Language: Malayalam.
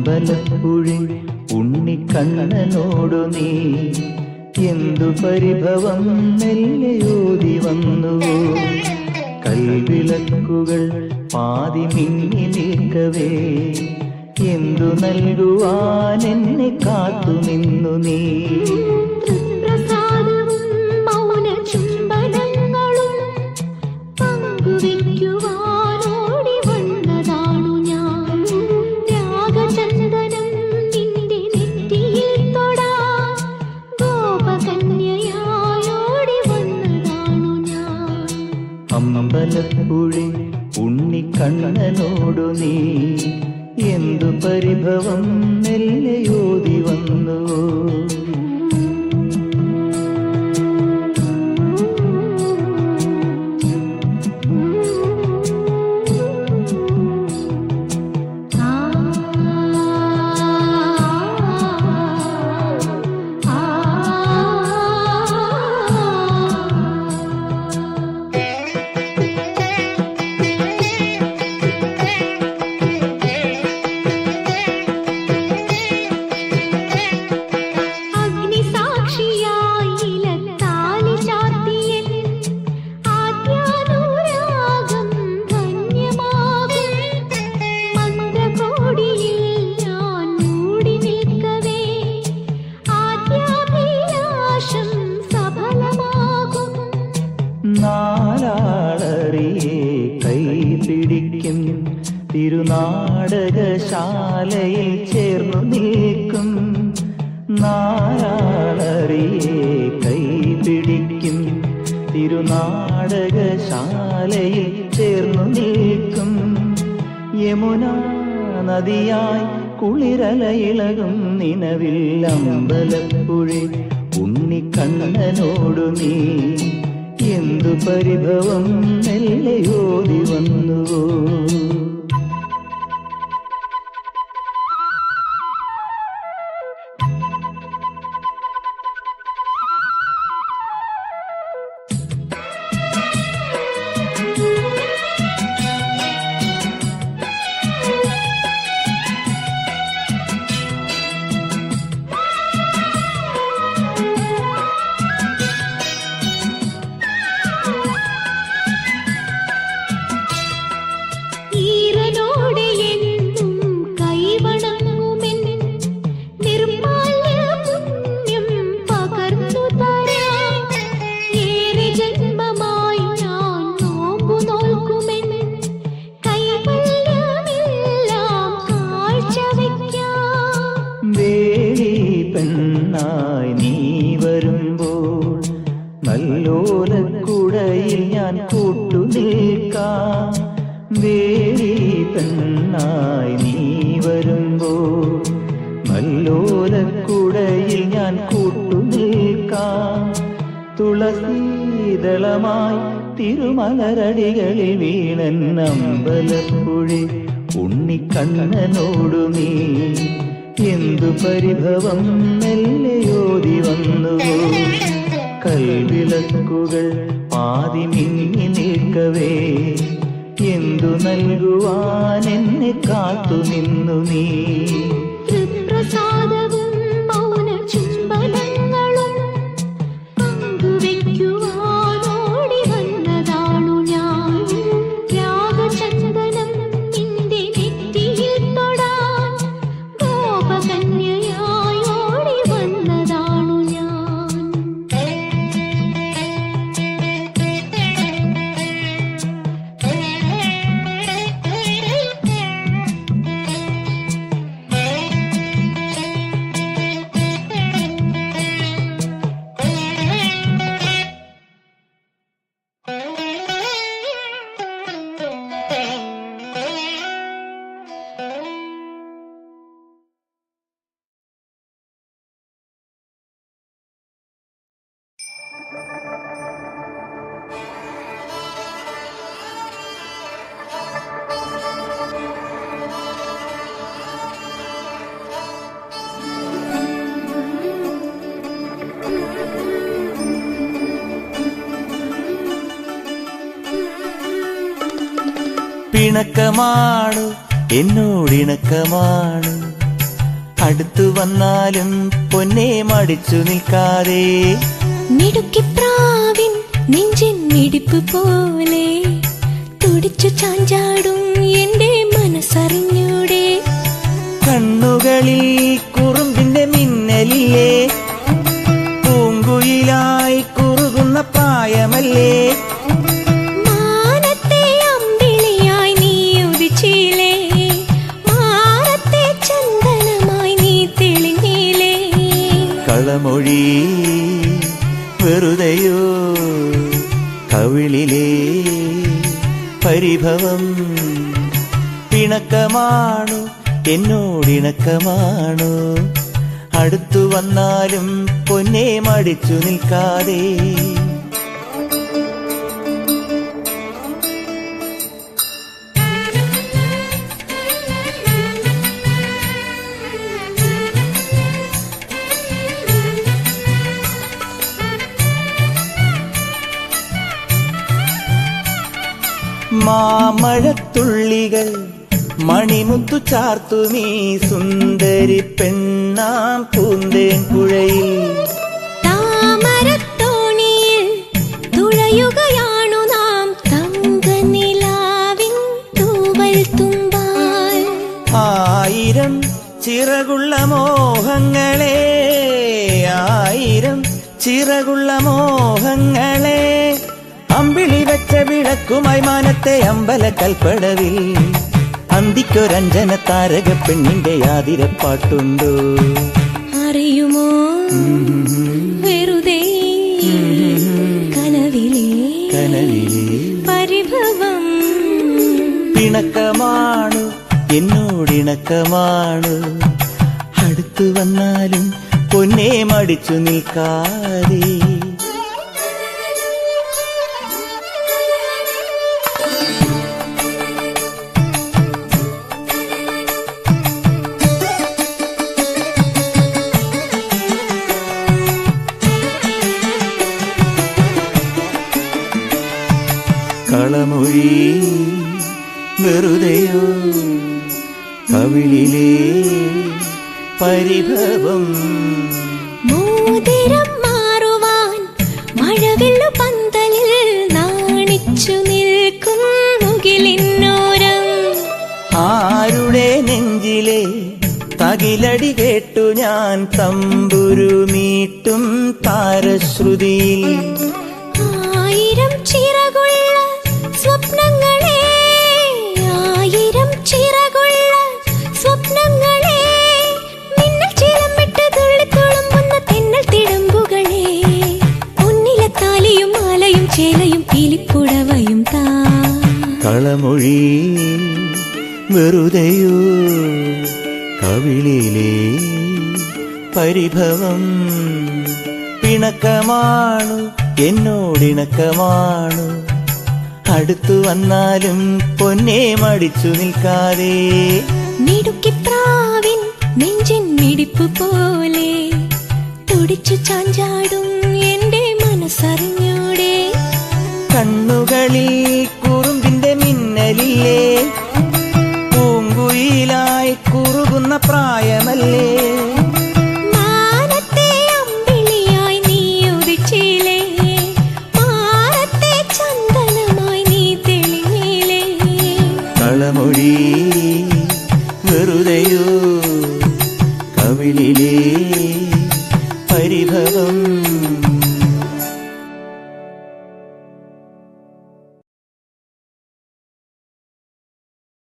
അമ്പലപ്പുഴി ഉണ്ണിക്കണ്ണനോടു നീ എന്തു പരിഭവം മെല്ലയോതി വന്നുവോ. കൽവിളക്കുകൾ പാതി മിന്നി നിൽക്കവേ എന്തു നൽകുവാൻ എന്നെ കാത്തു നിന്നു നീ. അമ്പലപ്പുഴി ഉണ്ണിക്കണ്ണനോടു നീ എന്തു പരിഭവം മെല്ലയോതി വന്നു. നാലാളറിയെ കൈപിടിക്കും തിരുനാടകശാലയിൽ ചേർന്നു നിൽക്കും. നാലാളറിയെ കൈപിടിക്കും തിരുനാടകശാലയിൽ ചേർന്നു നിൽക്കും. യമുനാ നദിയായി കുളിരലയിളകും നിലവിൽ അമ്പലപ്പുഴി ഉണ്ണിക്കണ്ണനോടു നീ എന്തു പരിഭവം മെല്ലയോതി വന്നുവോ. പെണ്ണായി നീ വരുമ്പോൾ നല്ലോലക്കുടയിൽ ഞാൻ കൂട്ടുനിൽക്കാം. വേരി പെണ്ണായി നീ വരുമ്പോൾ നല്ലോലക്കുടയിൽ ഞാൻ കൂട്ടുനിൽക്കാം. തുളസീദളമായി തിരുമലരടികളിൽ വീണൻ അമ്പലപ്പുഴി ഉണ്ണിക്കണ്ണനോടു നീ എന്തു പരിഭവം മെല്ലയോതി വന്നുവോ. കൽവിളക്കുകൾ പാതി മിന്നി നിൽക്കവേ എന്തു നൽകുവാൻ എന്നെ കാത്തു നിന്നു നീ. പിണക്കമാണു എന്നോടിണക്കമാണു അടുത്തു വന്നാലും പൊന്നെ മടിച്ചു നിൽക്കാതെ മിടുക്കിപ്രാവിൻ നെഞ്ചിൻ മിടിപ്പ് പോലെ തുടിച്ചു ചാഞ്ചാടും എന്റെ മനസ്സറിഞ്ഞൂടെ. കണ്ണുകളിൽ കുറുമ്പിന്റെ മിന്നലില്ലേ, പൂങ്കുയിലായി കുറുകുന്ന പ്രായമല്ലേ. മാനത്തെ അമ്പിളിയായി നീ ഉദിച്ചില്ലേ, മാനത്തെ ചന്ദനമായി നീ തെളിഞ്ഞില്ലേ. കളമൊഴി വെറുതെയോ, കവിളിലെ പരിഭവം പിണക്കമാണു, എന്നോടിണക്കമാണു. അടുത്തു വന്നാലും പൊന്നെ മടിച്ചു നിൽക്കാതെ. മാമഴത്തുള്ളികൾ മണിമുത്തു ചാർത്തുമീ സുന്ദരി പെണ്ണാം പൂന്തേൻ പുഴയിൽ. താമരത്തോണിയിൽ തുഴയുകയാണു നാം തങ്കനിലാവിൻ തൂവൽ തുമ്പാൽ. ആയിരം ചിറകുള്ള മോഹങ്ങളെ, ആയിരം ചിറകുള്ള മോഹങ്ങളെ. അമ്പിളി വെച്ച വിളക്കുമായി മാനത്തെ അമ്പല കൽപ്പടവിൽ അന്തിക്കൊരഞ്ജന താരക പെണ്ണിന്റെ ആതിരപ്പാട്ടുണ്ടോ അറിയുമോ? വെറുതെ കനവിലെ പരിഭവം പിണക്കമാണു, എന്നോടിണക്കമാണു. അടുത്തു വന്നാലും പൊന്നെ മടിച്ചു നിൽക്കാതെ. കളമൊഴി വെറുതെയോ, കവിളിലെ പരിഭവം. മോതിരം മാറുവാൻ മഴവില്ലു പന്തലിൽ നാണിച്ചു നിൽക്കും മുകിലിന്നോരം. ആരുടെ നെഞ്ചിലെ തകിലടി കേട്ടു ഞാൻ തമ്പുരു മീട്ടും താരശ്രുതിയിൽ. ആയിരം ചിറകുള്ള സ്വപ്നങ്ങളെ, ആയിരം ചിറകുള്ള സ്വപ്നങ്ങളെ. മിന്നൽ ചിലമിട്ട് തുള്ളിത്തുളുമ്പുന്ന തെന്നൽ തിടമ്പുകളെ. പൊന്നിലെ താലിയും മാലയും ചേലയും പീലിപ്പുടവയും താ. കളമൊഴി വെറുതെയോ, കവിളിലെ പരിഭവം പിണക്കമാണു, എന്നോടിണക്കമാണു. അടുത്തു വന്നാലും പൊന്നെ മടിച്ചു നിൽക്കാതെ. മിടുക്കിപ്രാവിൻ നെഞ്ചിൻ മിടിപ്പ് പോലെ തുടിച്ചു ചാഞ്ചാടും എന്റെ മനസ്സറിഞ്ഞൂടെ. കണ്ണുകളിൽ കുറുമ്പിന്റെ മിന്നലില്ലേ, പൂങ്കുയിലായി കുറുകുന്ന പ്രായമല്ലേ. മാനത്തെ അമ്പിളിയായി നീ ഉദിച്ചില്ലേ, മാനത്തെ ചന്ദനമായി നീ തെളിഞ്ഞില്ലേ. കളമൊഴി വെറുതെയോ, കവിളിലെ പരിഭവം